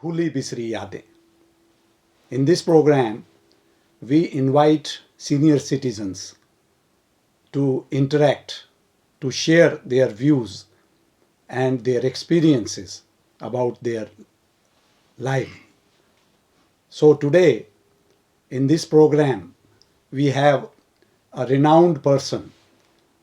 Bhuli Bisri Yadein. In this program, we invite senior citizens to interact, to share their views and their experiences about their life. So today, in this program, we have a renowned person,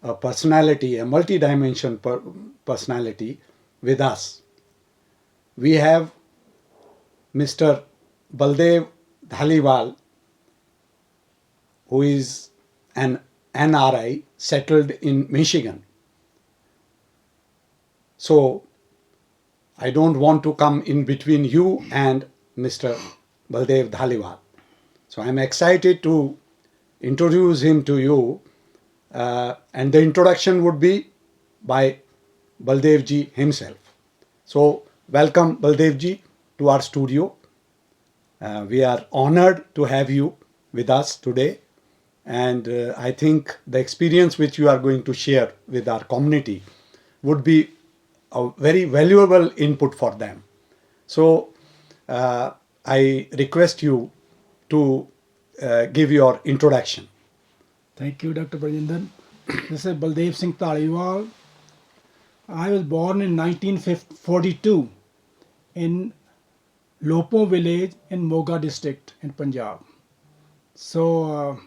a personality, a multi-dimension personality with us. We have Mr. Baldev Dhaliwal, who is an NRI settled in Michigan. So I don't want to come in between you and Mr. Baldev Dhaliwal. So I'm excited to introduce him to you, and the introduction would be by Baldev ji himself. So welcome Baldev ji to our studio. We are honored to have you with us today, and I think the experience which you are going to share with our community would be a very valuable input for them. So I request you to give your introduction. Thank you, Dr. Brajendan. This is Baldev Singh Dhaliwal. I was born in 1942 in Lopo village in Moga district in Punjab. So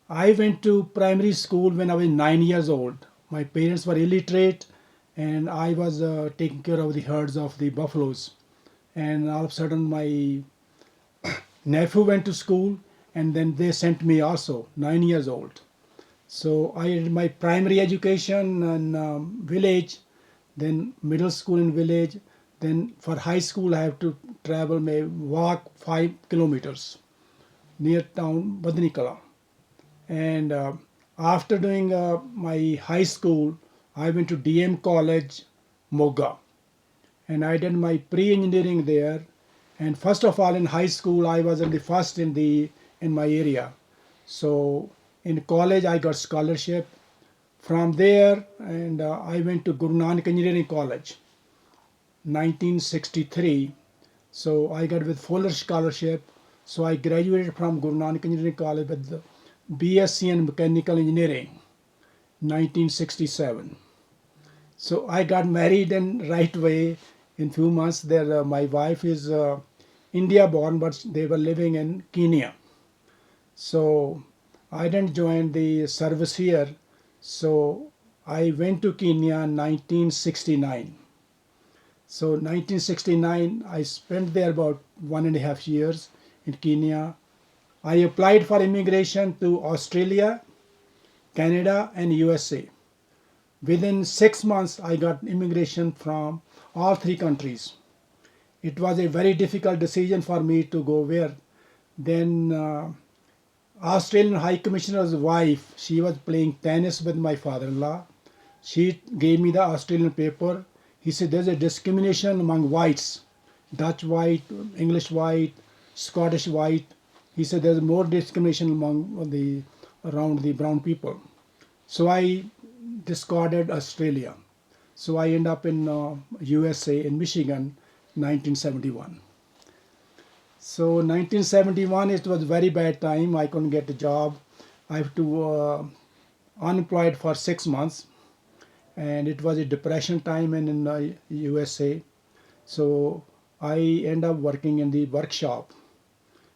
I went to primary school when I was 9 years old. My parents were illiterate and I was taking care of the herds of the buffaloes. And all of a sudden my nephew went to school and then they sent me also, 9 years old. So I did my primary education in village, then middle school in village, then for high school I have to travel, may walk 5 kilometers near town Badnikala. And after doing my high school, I went to DM College, Moga. And I did my pre-engineering there. And first of all, in high school, I was in the first in my area. So in college, I got scholarship. From there, and I went to Guru Nanak Engineering College, 1963. So I got with Fuller scholarship. So I graduated from Guru Nanak Engineering College with the BSc in Mechanical Engineering, 1967. So I got married in right way in few months. There, my wife is India born, but they were living in Kenya. So I didn't join the service here. So I went to Kenya in 1969. So 1969, I spent there about 1.5 years in Kenya. I applied for immigration to Australia, Canada, and USA. Within 6 months, I got immigration from all 3 countries. It was a very difficult decision for me to go where. Then Australian High Commissioner's wife, she was playing tennis with my father-in-law. She gave me the Australian paper. He said there's a discrimination among whites, Dutch white, English white, Scottish white. He said there's more discrimination around the brown people. So I discarded Australia. So I ended up in USA in Michigan, 1971. So 1971, it was a very bad time. I couldn't get a job. I have to unemployed for 6 months, and it was a depression time in USA. So I end up working in the workshop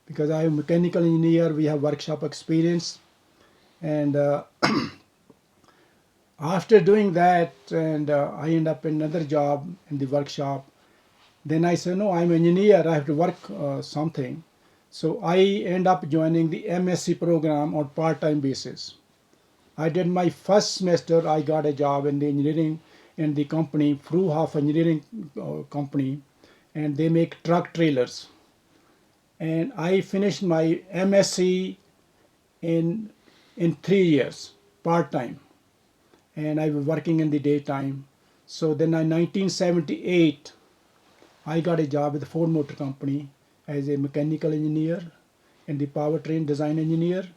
because I am a mechanical engineer. We have workshop experience, and after doing that, and I end up in another job in the workshop. Then I said, no, I'm an engineer. I have to work something. So I end up joining the MSc program on part-time basis. I did my first semester. I got a job in the engineering in the company, Fruhoff Engineering Company, and they make truck trailers. And I finished my MSc in 3 years, part-time. And I was working in the daytime. So then in 1978, I got a job with the Ford Motor Company as a mechanical engineer and the powertrain design engineer.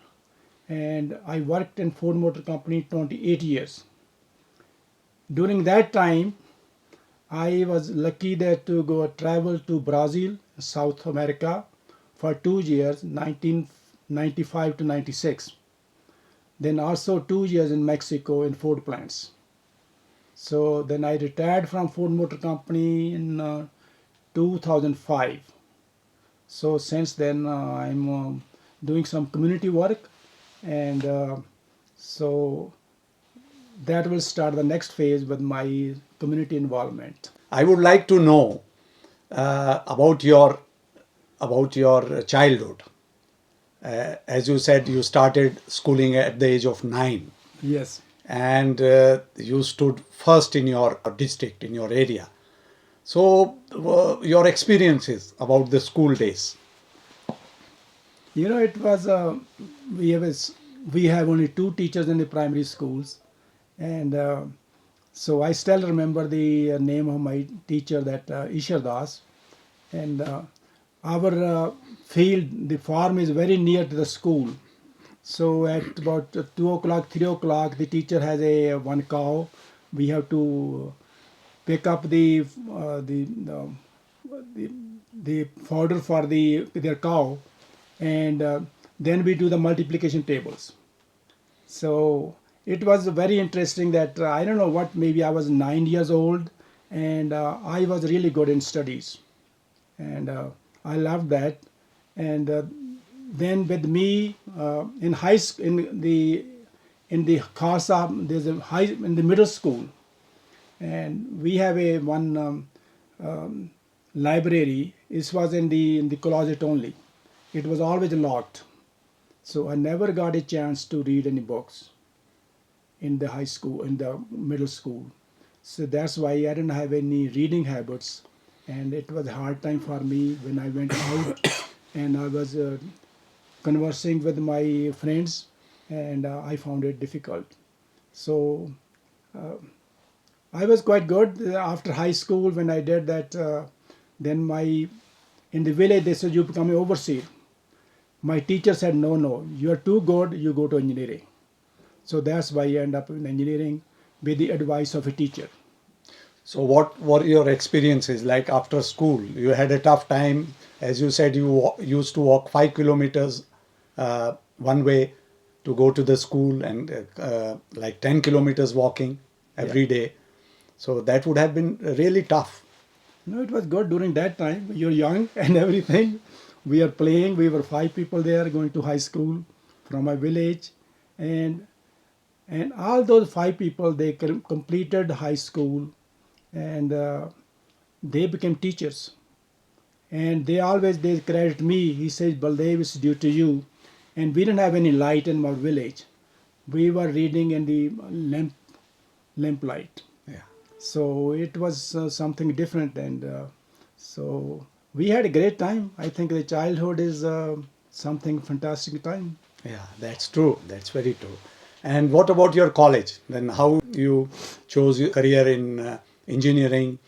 And I worked in Ford Motor Company 28 years. During that time, I was lucky that to go travel to Brazil, South America, for 2 years, 1995 to 96. Then also 2 years in Mexico in Ford plants. So then I retired from Ford Motor Company in 2005. So since then I'm doing some community work, and so that will start the next phase with my community involvement. I would like to know about your childhood. As you said, you started schooling at the age of 9, Yes. and you stood first in your district, in your area. So, your experiences about the school days. It was we have a s we have only two teachers in the primary schools, and so I still remember the name of my teacher, that Ishar Das, and our field, the farm is very near to the school. So at about 2 o'clock, 3 o'clock, the teacher has a one cow. We have to pick up the the fodder for their cow, and then we do the multiplication tables. So it was very interesting that I don't know what, maybe I was 9 years old, and I was really good in studies, and I loved that. And then with me in high school, in the Khasa, there's a high in the middle school, and we have a one library. It was in the closet only. It was always locked, so I never got a chance to read any books in the high school, in the middle school. So that's why I didn't have any reading habits, and it was a hard time for me when I went out and I was conversing with my friends, and I found it difficult. So I was quite good after high school when I did that. Then my in the village they said you become an overseer. My teacher said no, no, you are too good. You go to engineering. So that's why I end up in engineering with the advice of a teacher. So, what were your experiences like after school? You had a tough time. As you said, you used to walk 5 kilometers one way to go to the school, and like 10 kilometers walking Yeah. every day. So, that would have been really tough. No, it was good during that time. You're young and everything. We are playing. We were 5 people there going to high school from my village, and all those 5 people they completed high school, and they became teachers. And they credit me. He says, Baldev, is due to you. And we didn't have any light in our village. We were reading in the lamp light. Yeah. So it was something different, and so we had a great time. I think the childhood is something fantastic time. Yeah, that's true. That's very true. And what about your college? Then how you chose your career in engineering,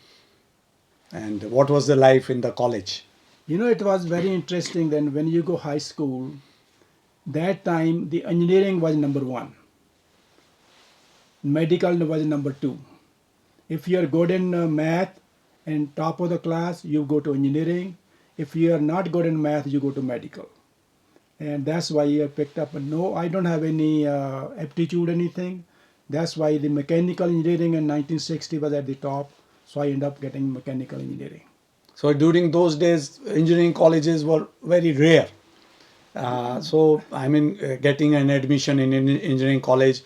and what was the life in the college? It was very interesting. Then when you go high school, that time the engineering was number one, medical was number two. If you are good in math and top of the class, you go to engineering. If you are not good in math, you go to medical. And that's why I picked up. No, I don't have any aptitude, anything. That's why the mechanical engineering in 1960 was at the top. So I ended up getting mechanical engineering. So during those days, engineering colleges were very rare. So I mean, getting an admission in an engineering college,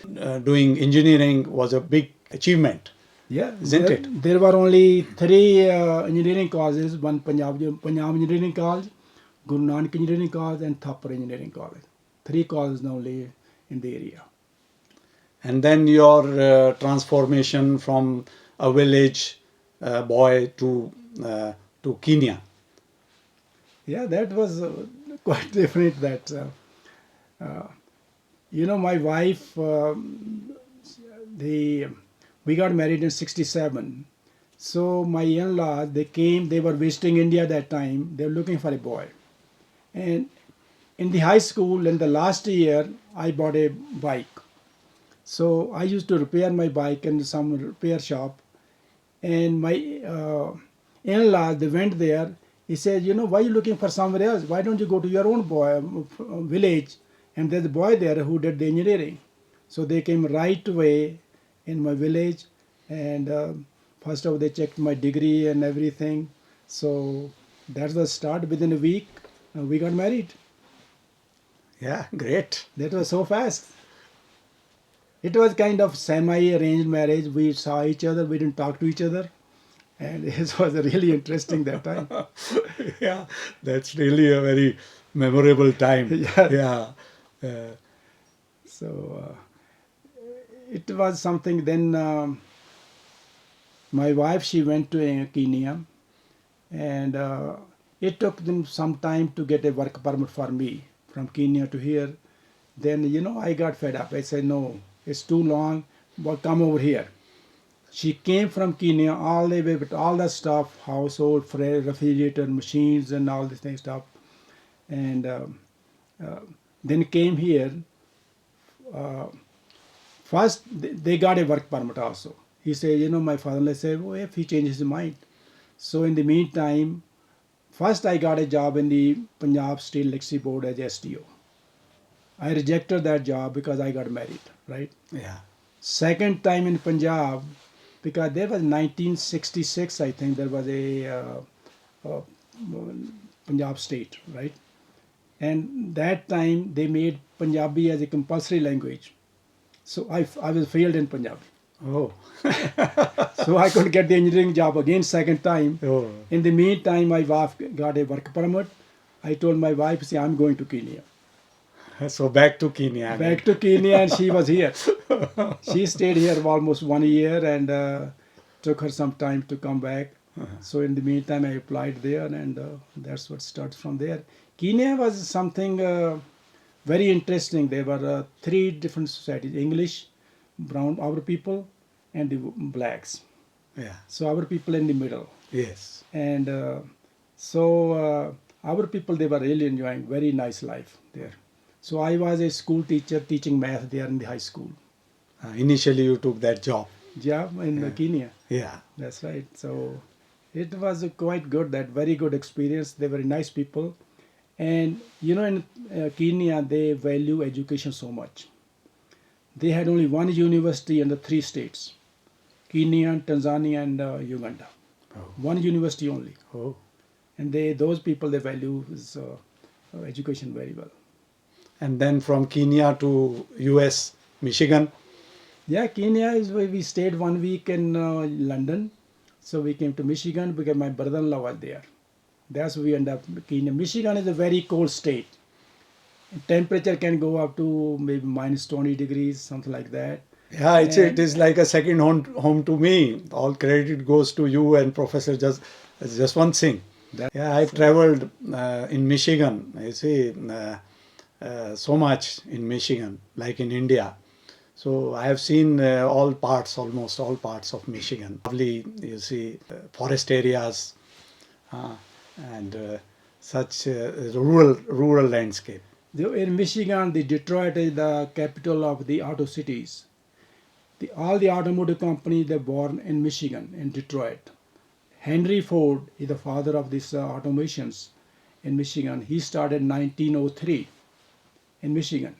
doing engineering was a big achievement, Yeah, isn't it? there were only three engineering colleges: one Punjab Engineering College, Guru Nanak Engineering College, and Thapar Engineering College. Three colleges only in the area. And then your transformation from a village boy uh, to Kenya. Yeah, that was quite different. That my wife, the we got married in '67. So my in-laws they came. They were visiting India that time. They were looking for a boy, and in the high school in the last year, I bought a bike. So I used to repair my bike in some repair shop. And my in-laws, they went there. He said, you know, why are you looking for somewhere else? Why don't you go to your own village? And there's a boy there who did the engineering. So they came right away in my village, and first of all, they checked my degree and everything. So that's the start. Within a week, we got married. Yeah, great. That was so fast. It was kind of semi-arranged marriage. We saw each other, we didn't talk to each other, and it was really interesting that time. Yeah, that's really a very memorable time. Yeah. Yeah. Uh, So it was something. Then my wife, she went to Kenya, and it took them some time to get a work permit for me from Kenya to here. Then I got fed up. I said, no, it's too long. But come over here. She came from Kenya all the way with all the stuff, household, refrigerator, machines, and all this thing stuff, and uh, then came here. Uh, First, they got a work permit also. He said, my father-in-law said, well, if he changes his mind. So in the meantime, first I got a job in the Punjab State Electricity Board as STO. I rejected that job because I got married, right? yeah. Second time in Punjab, because there was 1966, I think there was a Punjab state, right? And that time they made Punjabi as a compulsory language. So I was failed in Punjabi. Oh. So I couldn't get the engineering job again second time. Oh. In the meantime, my wife got a work permit. I told my wife, see, I'm going to Kenya. So back to Kenya. Back to Kenya, and she was here. She stayed here for almost 1 year, and took her some time to come back. So in the meantime, I applied there, and that's what starts from there. Kenya was something very interesting. There were three different societies: English, brown, our people, and the blacks. Yeah. So our people in the middle, Yes. and so our people, they were really enjoying very nice life there. So I was a school teacher teaching math there in the high school. Initially, you took that job. Yeah, in Kenya. Yeah. That's right. So it was quite good. That very good experience. They were nice people, and in Kenya they value education so much. They had only one university in the three states: Kenya, Tanzania, and Uganda. Oh. One university only, Oh. and those people, they value education very well. And then from Kenya to US, Michigan. Yeah, Kenya is where we stayed 1 week in London. So we came to Michigan because my brother-in-law was there. That's where we ended up in Kenya. Michigan is a very cold state. Temperature can go up to maybe minus 20 degrees, something like that. Yeah, it is like a second home to me. All credit goes to you and Professor. Just one thing. Yeah, I traveled in Michigan. You see, so much in Michigan, like in India. So I have seen almost all parts of Michigan. Lovely, you see, forest areas and such rural landscape. In Michigan, the Detroit is the capital of the auto cities. All the automotive companies, they're born in Michigan, in Detroit. Henry Ford is the father of these automations in Michigan. He started in 1903 in Michigan.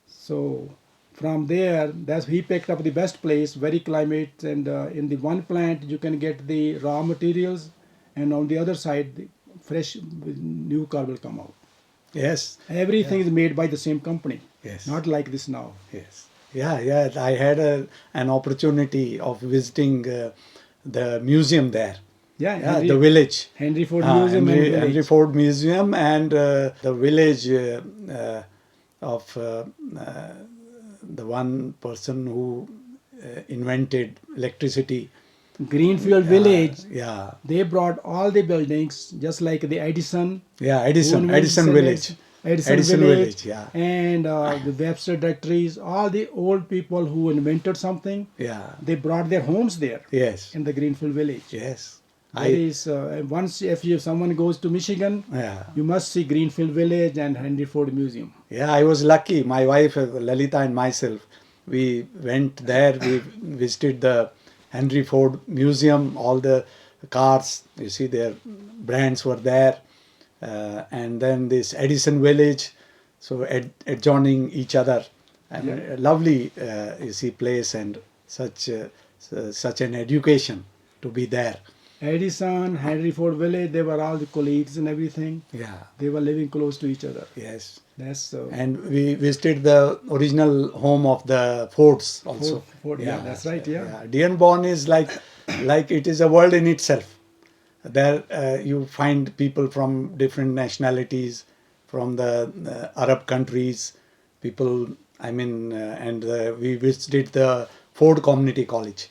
So from there, he picked up the best place, very climate, and in the one plant you can get the raw materials, and on the other side, the fresh new car will come out. Yes. Everything is made by the same company. Yes. Not like this now. Yes. Yeah. I had an opportunity of visiting the museum there. Yeah, the village. Henry Ford Museum and village. Henry Ford Museum and the village of the one person who invented electricity. Greenfield Village. Yeah. They brought all the buildings, just like the Edison. Yeah, Edison Village. Edison Village. Yeah. And the Webster Directories. All the old people who invented something. Yeah. They brought their homes there. Yes. In the Greenfield Village. Yes. Once if someone goes to Michigan, you must see Greenfield Village and Henry Ford Museum. Yeah, I was lucky. My wife Lalita and myself, we went there. We visited the Henry Ford Museum. All the cars, you see, their brands were there. And then this Edison Village, so adjoining each other. I mean, Yeah. a lovely, you see, place, and such an education to be there. Edison, Henry Ford Village, they were all the colleagues and everything. Yeah. They were living close to each other. Yes. That's so. And we visited the original home of the Fords also. Ford, yeah, that's right, yeah. Dearborn is like it is a world in itself. There you find people from different nationalities, from the Arab countries, people. I mean, and we visited the Ford Community College.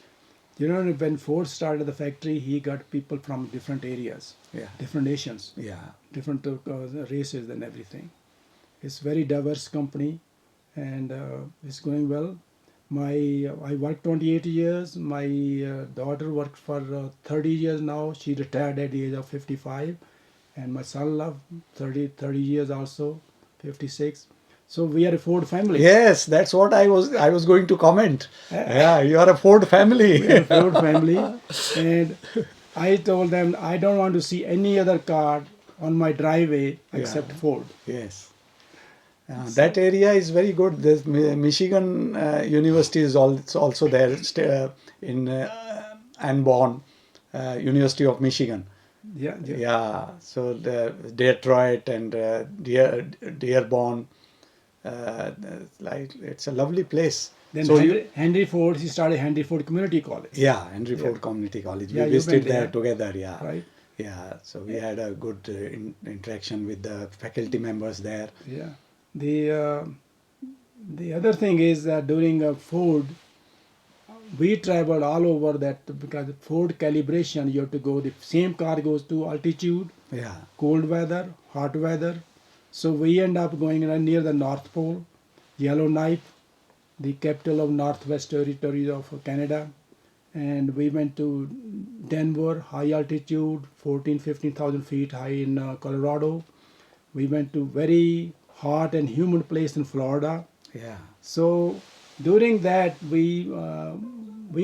You know, when Ford started the factory, he got people from different areas, Yeah. different nations, Yeah. different races and everything. It's very diverse company, and it's going well. I worked 28 years. My daughter worked for 30 years now. She retired at the age of 55, and my son loved 30 years also, 56. So we are a Ford family. Yes, that's what I was going to comment. Yeah. Yeah, you are a Ford family. We are a Ford family, and I told them I don't want to see any other car on my driveway except Yeah. Ford. Yes. That area is very good. There's Michigan University is also there in Ann Born, University of Michigan. Yeah, yeah. Yeah, so the Detroit and Dearborn, like it's a lovely place. Then So Henry Ford, he started Henry Ford Community College. yeah, Henry Yeah. Ford Community College. Yeah, We you visited went there there, together. Yeah, right? yeah. So we had a good interaction with the faculty members there. Yeah. The other thing is that during Ford, we traveled all over that because Ford calibration, you have to go. The same car goes to altitude, Yeah, cold weather, hot weather. So we end up going near the North Pole, Yellowknife, the capital of Northwest Territories of Canada, and we went to Denver, high altitude, 15,000 feet high in Colorado. We went to very hot and humid place in Florida. yeah. So during that, we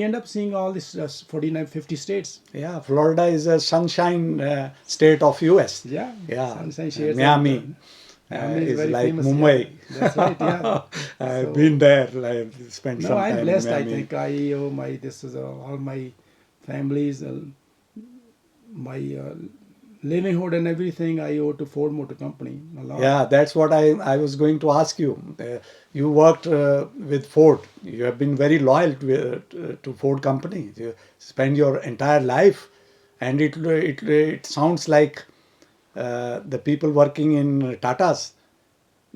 end up seeing all these 49, 50 states. Yeah, Florida is a sunshine state of US. Yeah, Yeah, Sunshine Shades. Miami Miami is is very like famous. Mumbai. Yeah, that's right. Yeah. I've So- been there. I've spent No, some I'm time blessed. in I Miami. think I owe my this is all my families, my livelihood and everything. I owe to Ford Motor Company a lot. Yeah, that's what I was going to ask you. You worked with Ford. You have been very loyal to Ford company. You spend your entire life, and it sounds like the people working in Tata's.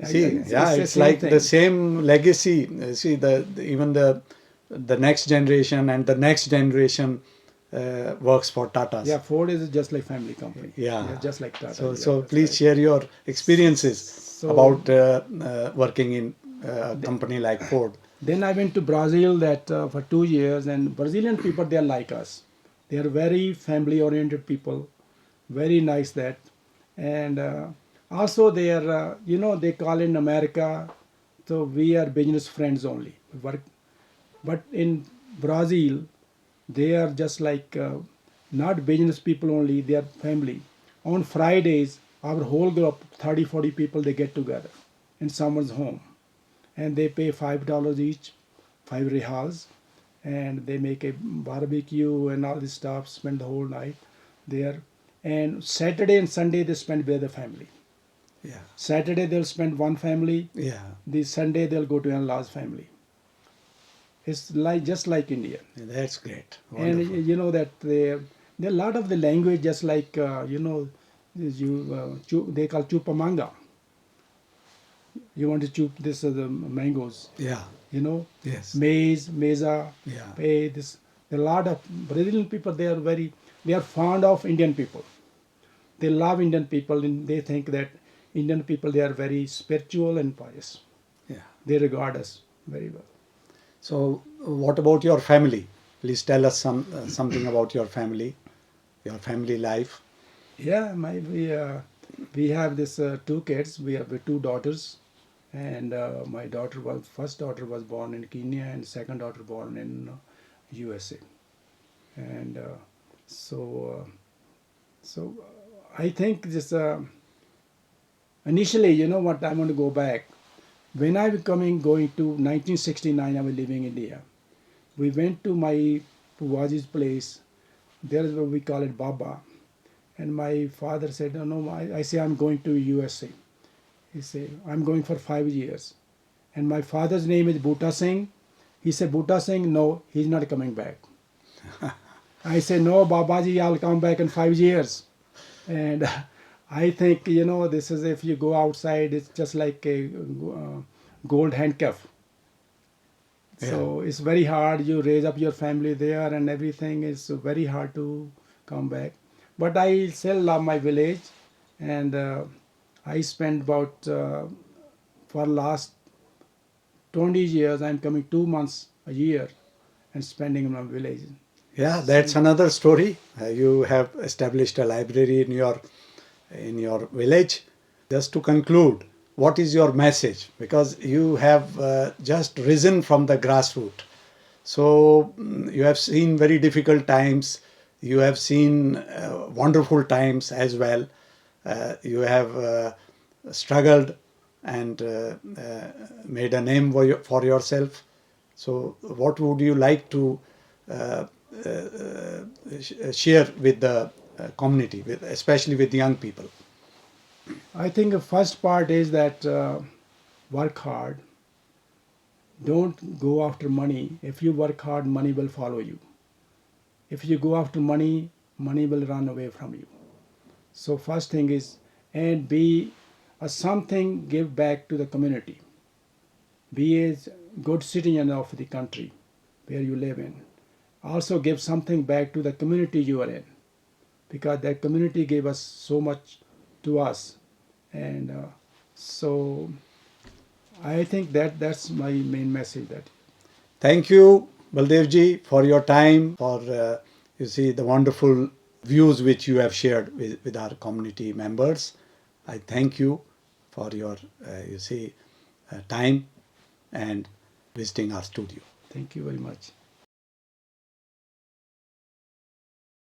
See, It's yeah, the it's same like thing. the same legacy. See, even the next generation and the next generation works for Tata's. Yeah, Ford is just like family company. Yeah. Just like Tata. So, Yeah, so that's please right. share your experiences So- about working in a company like Ford. Then I went to Brazil that for 2 years, and Brazilian people, they are like us. They are very family-oriented people, very nice that, and also they are, they call in America, so we are business friends only. We work, but in Brazil, they are just like not business people only. They are family. On Fridays, our whole group, 30, 40 people, they get together in someone's home, and they pay $5 each, 5 reals, and they make a barbecue and all this stuff. Spend the whole night there, and Saturday and Sunday they spend with the family. Yeah, Saturday they'll spend one family. yeah, The Sunday they'll go to in-laws family. It's like just like India, that's great. and Wonderful. you know that there are a lot of the language just like they call chupamanga. You want to chup this the mangoes, Yeah, yes, maize, mesa, yeah, pay this. A lot of Brazilian people, they are fond of Indian people. They love Indian people, and they think that Indian people, they are very spiritual and pious. yeah. They regard us very well. So, what about your family? Please tell us something about your family life. Yeah, we have this 2 kids. We have 2 daughters, and my first daughter was born in Kenya, and second daughter born in USA. and so so I think this initially, you know what, I want to go back. When I was going to 1969, I was living in India. We went to my Puwaji's place. There is what we call it Baba. And my father said, no, no, I say I'm going to USA. He said, I'm going for 5 years. And my father's name is Bhutta Singh. He said, Bhutta Singh, no, he's not coming back. I said, no, Babaji, I'll come back in 5 years. And I think, you know, this is if you go outside, it's just like a gold handcuff. So it's very hard. You raise up your family there and everything is very hard to come back. But I still love my village, and I spent about for last 20 years. I'm coming 2 months a year and spending in my village. Yeah, that's another story. You have established a library in your village. Just to conclude, what is your message? Because you have just risen from the grassroots. So you have seen very difficult times. You have seen wonderful times as well. You have struggled and made a name for yourself. So, what would you like to uh, share with the community, especially with young people? I think the first part is that work hard. Don't go after money. If you work hard, money will follow you. If you go after money, money will run away from you. So first thing is, and be a something give back to the community. Be a good citizen of the country where you live in. Also give something back to the community you are in, because that community gave us so much to us, and so I think that that's my main message. That Thank you, Baldevji, for your time, for you see the wonderful views which you have shared with our community members. I thank you for your time and visiting our studio. thank you very much.